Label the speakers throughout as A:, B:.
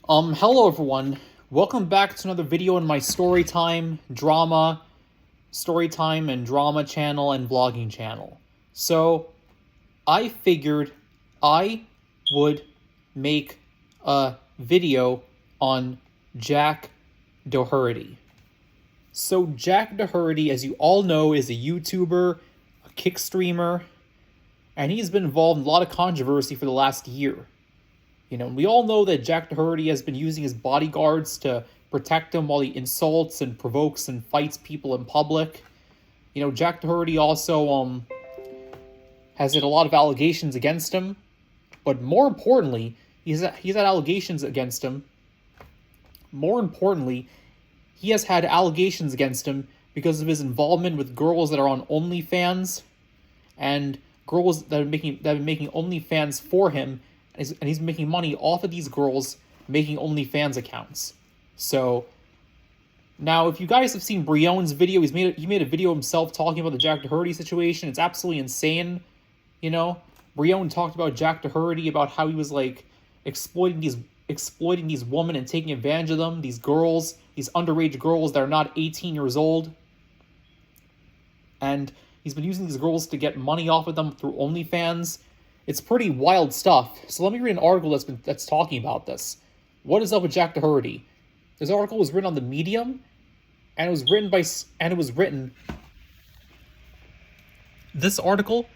A: Hello everyone. Welcome back to another video in my storytime and drama channel and vlogging channel. So, I figured I would make a video on Jack Doherty. So, Jack Doherty, as you all know, is a YouTuber, a kick streamer, and he's been involved in a lot of controversy for the last year. We all know that Jack Doherty has been using his bodyguards to protect him while he insults and provokes and fights people in public. Jack Doherty also has had a lot of allegations against him, but more importantly, he's had allegations against him. More importantly, he has had allegations against him because of his involvement with girls that are on OnlyFans and girls that have been making OnlyFans for him. And he's making money off of these girls making OnlyFans accounts. So, now if you guys have seen Brion's video, he made a video himself talking about the Jack Doherty situation. It's absolutely insane, Brion talked about Jack Doherty, about how he was like exploiting these women and taking advantage of them, these girls, these underage girls that are not 18 years old. And he's been using these girls to get money off of them through OnlyFans. It's pretty wild stuff. So let me read an article that's talking about this. What is up with Jack Doherty? This article was written on the Medium, and it was written. This article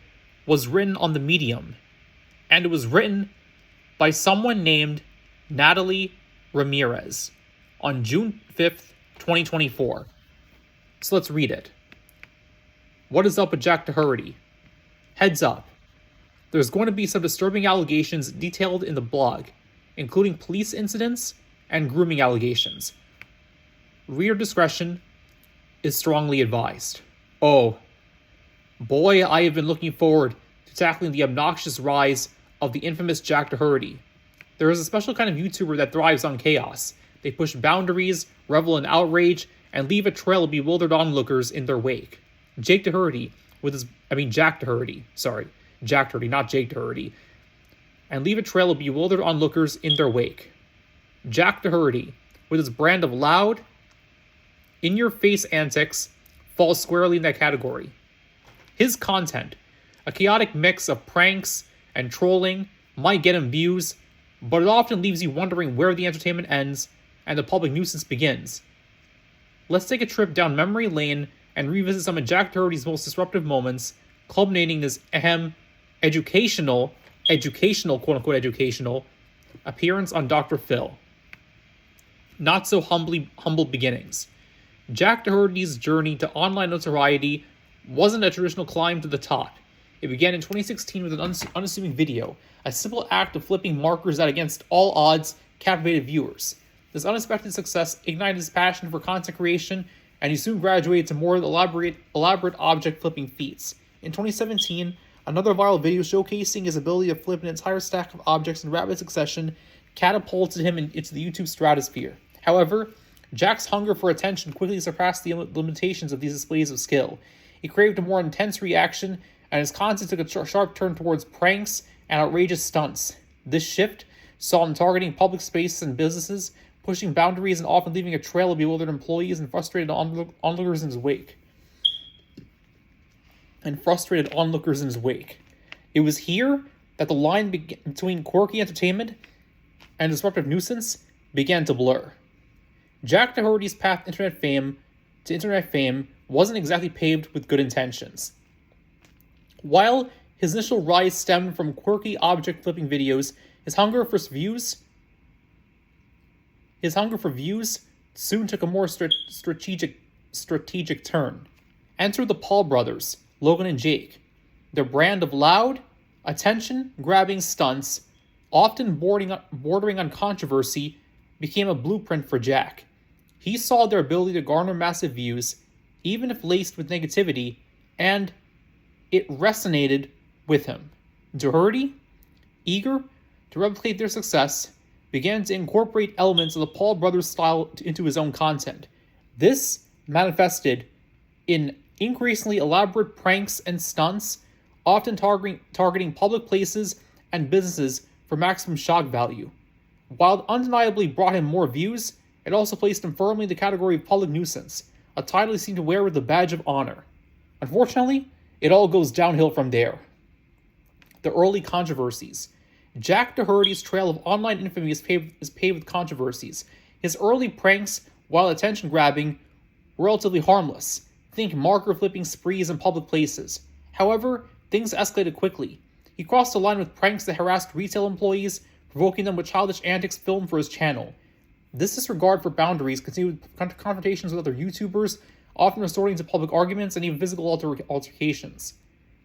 A: was written on the Medium, and it was written by someone named Natalie Ramirez on June 5th, 2024. So let's read it. What is up with Jack Doherty? Heads up. There's going to be some disturbing allegations detailed in the blog, including police incidents and grooming allegations. Reader discretion is strongly advised. Oh, boy, I have been looking forward to tackling the obnoxious rise of the infamous Jack Doherty. There is a special kind of YouTuber that thrives on chaos. They push boundaries, revel in outrage, and leave a trail of bewildered onlookers in their wake. Jack Doherty, not Jake Doherty, and leave a trail of bewildered onlookers in their wake. Jack Doherty, with his brand of loud, in-your-face antics, falls squarely in that category. His content, a chaotic mix of pranks and trolling, might get him views, but it often leaves you wondering where the entertainment ends and the public nuisance begins. Let's take a trip down memory lane and revisit some of Jack Doherty's most disruptive moments, culminating this educational, quote-unquote educational, appearance on Dr. Phil. Not so humble beginnings. Jack Doherty's journey to online notoriety wasn't a traditional climb to the top. It began in 2016 with an unassuming video, a simple act of flipping markers that against all odds captivated viewers. This unexpected success ignited his passion for content creation, and he soon graduated to more elaborate object flipping feats. In 2017, another viral video showcasing his ability to flip an entire stack of objects in rapid succession catapulted him into the YouTube stratosphere. However, Jack's hunger for attention quickly surpassed the limitations of these displays of skill. He craved a more intense reaction, and his content took a sharp turn towards pranks and outrageous stunts. This shift saw him targeting public spaces and businesses, pushing boundaries and often leaving a trail of bewildered employees and frustrated onlookers in his wake. It was here that the line between quirky entertainment and disruptive nuisance began to blur. Jack Doherty's path to internet fame wasn't exactly paved with good intentions. While his initial rise stemmed from quirky object flipping videos, his hunger for views soon took a more strategic turn. Enter the Paul brothers, Logan and Jake. Their brand of loud, attention-grabbing stunts, often bordering on controversy, became a blueprint for Jack. He saw their ability to garner massive views, even if laced with negativity, and it resonated with him. Doherty, eager to replicate their success, began to incorporate elements of the Paul brothers style into his own content. This manifested in increasingly elaborate pranks and stunts, often targeting public places and businesses for maximum shock value. While it undeniably brought him more views, it also placed him firmly in the category of public nuisance, a title he seemed to wear with a badge of honor. Unfortunately, it all goes downhill from there. The early controversies. Jack Doherty's trail of online infamy is paved with controversies. His early pranks, while attention-grabbing, were relatively harmless. Think marker-flipping sprees in public places. However, things escalated quickly. He crossed the line with pranks that harassed retail employees, provoking them with childish antics filmed for his channel. This disregard for boundaries continued with confrontations with other YouTubers, often resorting to public arguments and even physical altercations.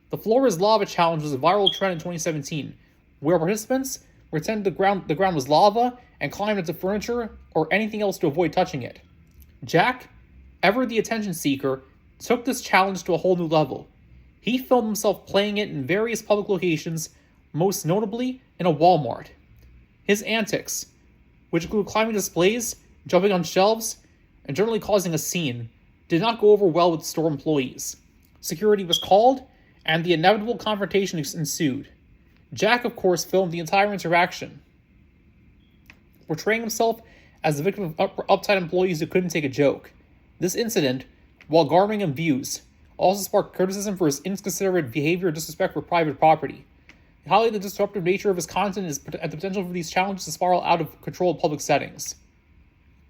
A: The Floor is Lava challenge was a viral trend in 2017, where participants pretended the ground was lava and climbed into furniture or anything else to avoid touching it. Jack, ever the attention seeker, took this challenge to a whole new level. He filmed himself playing it in various public locations, most notably in a Walmart. His antics, which include climbing displays, jumping on shelves, and generally causing a scene, did not go over well with store employees. Security was called, and the inevitable confrontation ensued. Jack, of course, filmed the entire interaction, portraying himself as the victim of uptight employees who couldn't take a joke. This incident, while garnering him views, also sparked criticism for his inconsiderate behavior and disrespect for private property. It highlighted the disruptive nature of his content and the potential for these challenges to spiral out of control in public settings.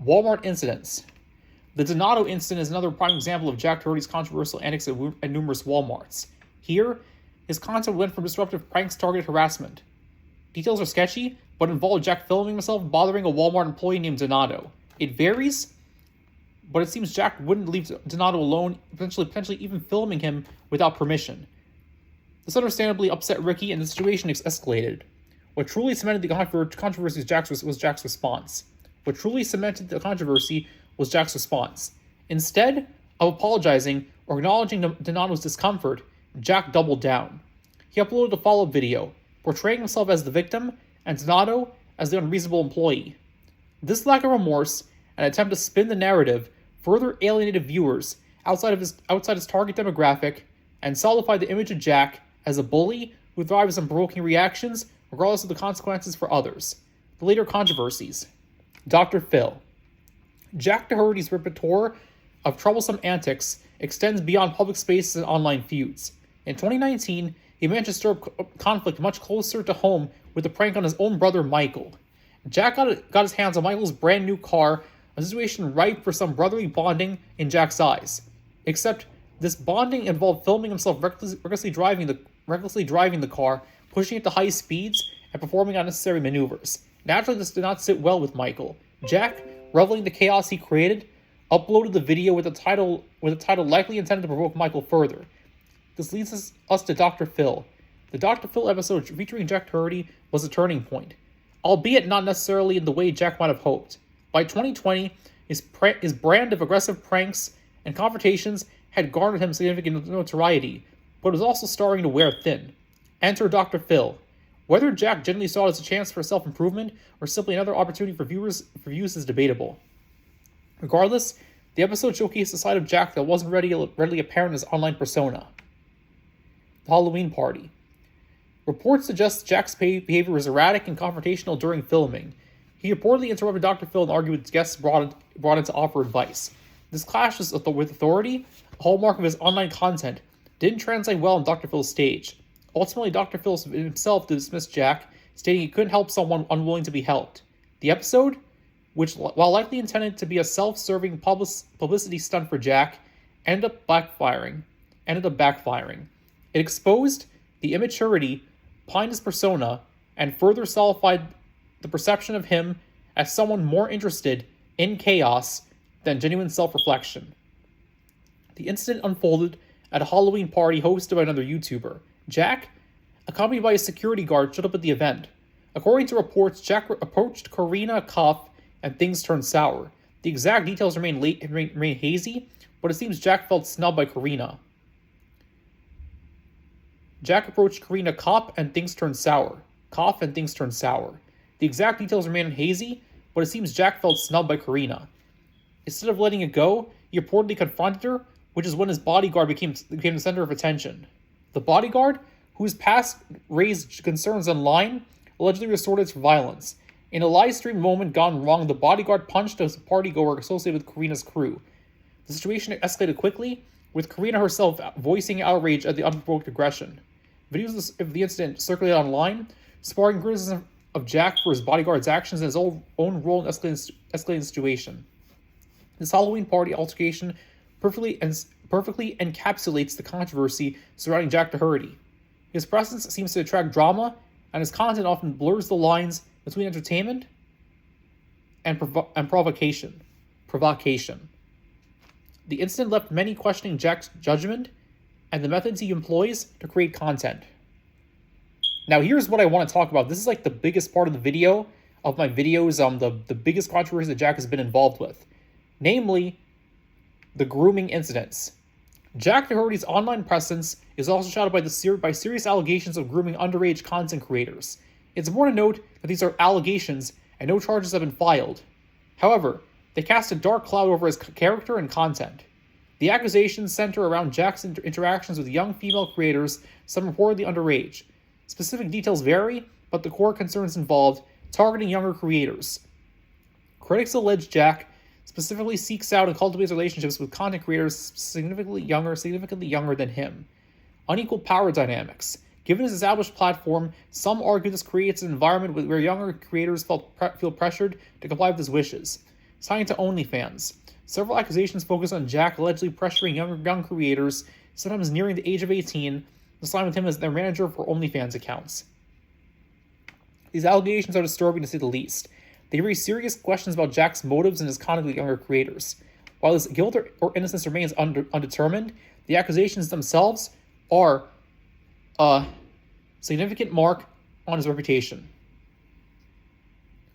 A: Walmart incidents. The Donato incident is another prime example of Jack Doherty's controversial antics at numerous Walmarts. Here, his content went from disruptive pranks to targeted harassment. Details are sketchy, but involved Jack filming himself bothering a Walmart employee named Donato. It varies, but it seems Jack wouldn't leave Donato alone, potentially even filming him without permission. This understandably upset Ricky, and the situation escalated. What truly cemented the controversy was Jack's response. Instead of apologizing or acknowledging Donato's discomfort, Jack doubled down. He uploaded a follow-up video, portraying himself as the victim and Donato as the unreasonable employee. This lack of remorse and attempt to spin the narrative further alienated viewers outside his target demographic and solidified the image of Jack as a bully who thrives on provoking reactions regardless of the consequences for others. The later controversies. Dr. Phil. Jack Doherty's repertoire of troublesome antics extends beyond public spaces and online feuds. In 2019, he managed to stir up conflict much closer to home with a prank on his own brother Michael. Jack got his hands on Michael's brand new car, a situation ripe for some brotherly bonding in Jack's eyes. Except this bonding involved filming himself recklessly driving the car, pushing it to high speeds, and performing unnecessary maneuvers. Naturally, this did not sit well with Michael. Jack, reveling in the chaos he created, uploaded the video with a title likely intended to provoke Michael further. This leads us to Dr. Phil. The Dr. Phil episode featuring Jack Doherty was a turning point, albeit not necessarily in the way Jack might have hoped. By 2020, his brand of aggressive pranks and confrontations had garnered him significant notoriety, but was also starting to wear thin. Enter Dr. Phil. Whether Jack genuinely saw it as a chance for self-improvement or simply another opportunity for views is debatable. Regardless, the episode showcased a side of Jack that wasn't readily apparent in his online persona. The Halloween Party. Reports suggest Jack's behavior was erratic and confrontational during filming. He reportedly interrupted Dr. Phil and argued with guests brought in to offer advice. This clash with authority, a hallmark of his online content, didn't translate well on Dr. Phil's stage. Ultimately, Dr. Phil himself dismissed Jack, stating he couldn't help someone unwilling to be helped. The episode, which while likely intended to be a self-serving publicity stunt for Jack, ended up backfiring. It exposed the immaturity behind his persona and further solidified the perception of him as someone more interested in chaos than genuine self-reflection. The incident unfolded at a Halloween party hosted by another YouTuber. Jack, accompanied by a security guard, showed up at the event. According to reports, Jack approached Karina Koff and things turned sour. The exact details remain hazy, but it seems Jack felt snubbed by Karina. Jack approached Karina Koff and things turned sour. The exact details remain hazy, but it seems Jack felt snubbed by Karina. Instead of letting it go, he reportedly confronted her, which is when his bodyguard became the center of attention. The bodyguard, whose past raised concerns online, allegedly resorted to violence. In a live stream moment gone wrong, the bodyguard punched a partygoer associated with Karina's crew. The situation escalated quickly, with Karina herself voicing outrage at the unprovoked aggression. Videos of the incident circulated online, sparking criticism of Jack for his bodyguard's actions and his own role in escalating the situation. This Halloween party altercation perfectly encapsulates the controversy surrounding Jack Doherty. His presence seems to attract drama, and his content often blurs the lines between entertainment and provocation. The incident left many questioning Jack's judgment and the methods he employs to create content. Now, here's what I want to talk about. This is like the biggest part of the video, of my videos, the biggest controversy that Jack has been involved with. Namely, the grooming incidents. Jack Doherty's online presence is also shadowed by serious allegations of grooming underage content creators. It's important to note that these are allegations and no charges have been filed. However, they cast a dark cloud over his character and content. The accusations center around Jack's interactions with young female creators, some reportedly underage. Specific details vary, but the core concerns involved targeting younger creators. Critics allege Jack specifically seeks out and cultivates relationships with content creators significantly younger than him. Unequal power dynamics. Given his established platform, some argue this creates an environment where younger creators feel pressured to comply with his wishes. Signing to OnlyFans. Several accusations focus on Jack allegedly pressuring young creators, sometimes nearing the age of 18, to sign with him as their manager for OnlyFans accounts. These allegations are disturbing to say the least. They raise serious questions about Jack's motives and his conduct with younger creators. While his guilt or innocence remains undetermined, the accusations themselves are a significant mark on his reputation.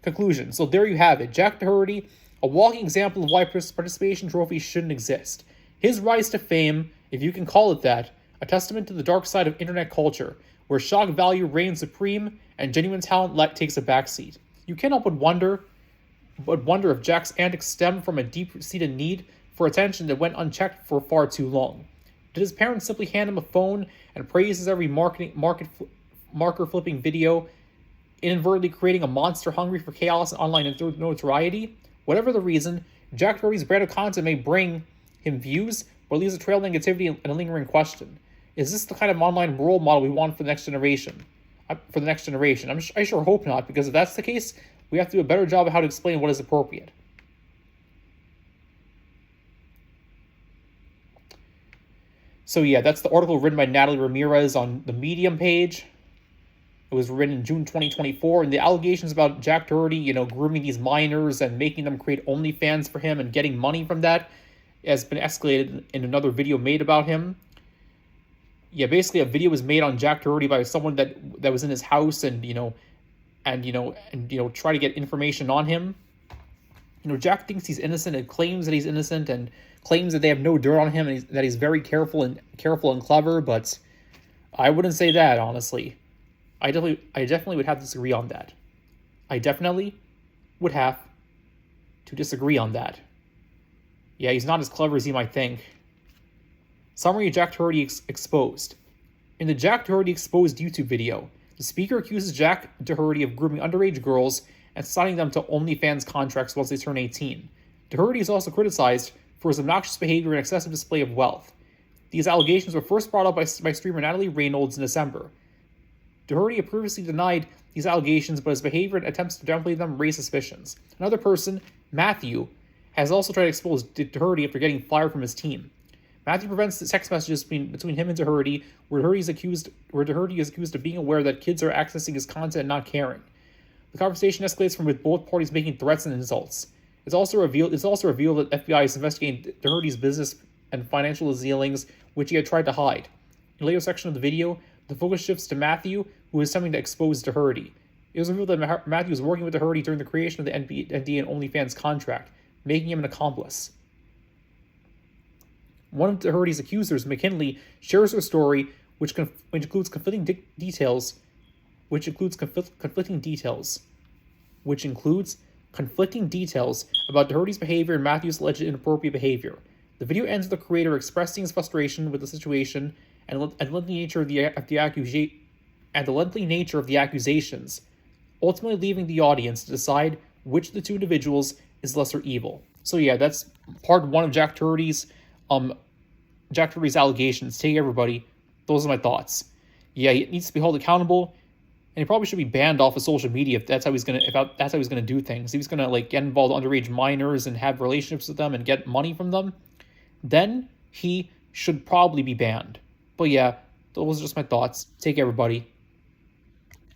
A: Conclusion. So there you have it. Jack Doherty, a walking example of why participation trophies shouldn't exist. His rise to fame, if you can call it that, a testament to the dark side of internet culture, where shock value reigns supreme and genuine talent takes a backseat. You cannot but wonder if Jack's antics stem from a deep-seated need for attention that went unchecked for far too long. Did his parents simply hand him a phone and praise his every marker-flipping video, inadvertently creating a monster hungry for chaos and online notoriety? Whatever the reason, Jack Doherty's brand of content may bring him views, but leaves a trail of negativity and a lingering question. Is this the kind of online role model we want for the next generation? I sure hope not, because if that's the case, we have to do a better job of how to explain what is appropriate. So yeah, that's the article written by Natalie Ramirez on the Medium page. It was written in June 2024, and the allegations about Jack Doherty, grooming these minors and making them create OnlyFans for him and getting money from that has been escalated in another video made about him. Yeah, basically a video was made on Jack Doherty by someone that was in his house and try to get information on him. Jack thinks he's innocent and claims that he's innocent and claims that they have no dirt on him and that he's very careful and clever, but I wouldn't say that, honestly. I definitely would have to disagree on that. I definitely would have to disagree on that. Yeah, he's not as clever as you might think. Summary of Jack Doherty exposed. In the Jack Doherty exposed YouTube video, the speaker accuses Jack Doherty of grooming underage girls and signing them to OnlyFans contracts once they turn 18. Doherty is also criticized for his obnoxious behavior and excessive display of wealth. These allegations were first brought up by streamer Natalie Reynolds in December. Doherty previously denied these allegations, but his behavior and attempts to downplay them raised suspicions. Another person, Matthew, has also tried to expose Doherty after getting fired from his team. Matthew prevents the text messages between him and Doherty, where Doherty is accused of being aware that kids are accessing his content and not caring. The conversation escalates from with both parties making threats and insults. It's also revealed that FBI is investigating Doherty's business and financial dealings, which he had tried to hide. In a later section of the video, the focus shifts to Matthew, who is attempting to expose Doherty. It was revealed that Matthew was working with Doherty during the creation of the NDA and OnlyFans contract, making him an accomplice. One of Doherty's accusers, McKinley, shares her story, which includes conflicting details about Doherty's behavior and Matthew's alleged inappropriate behavior. The video ends with the creator expressing his frustration with the situation and the lengthy nature of the accusations. ultimately leaving the audience to decide which of the two individuals is lesser evil. So yeah, that's part one of um Jack Doherty's allegations. Take everybody. Those are my thoughts. Yeah, he needs to be held accountable, and he probably should be banned off of social media if that's how he's gonna do things. If he's gonna like get involved with underage minors and have relationships with them and get money from them, then he should probably be banned. But yeah, those are just my thoughts. Take everybody.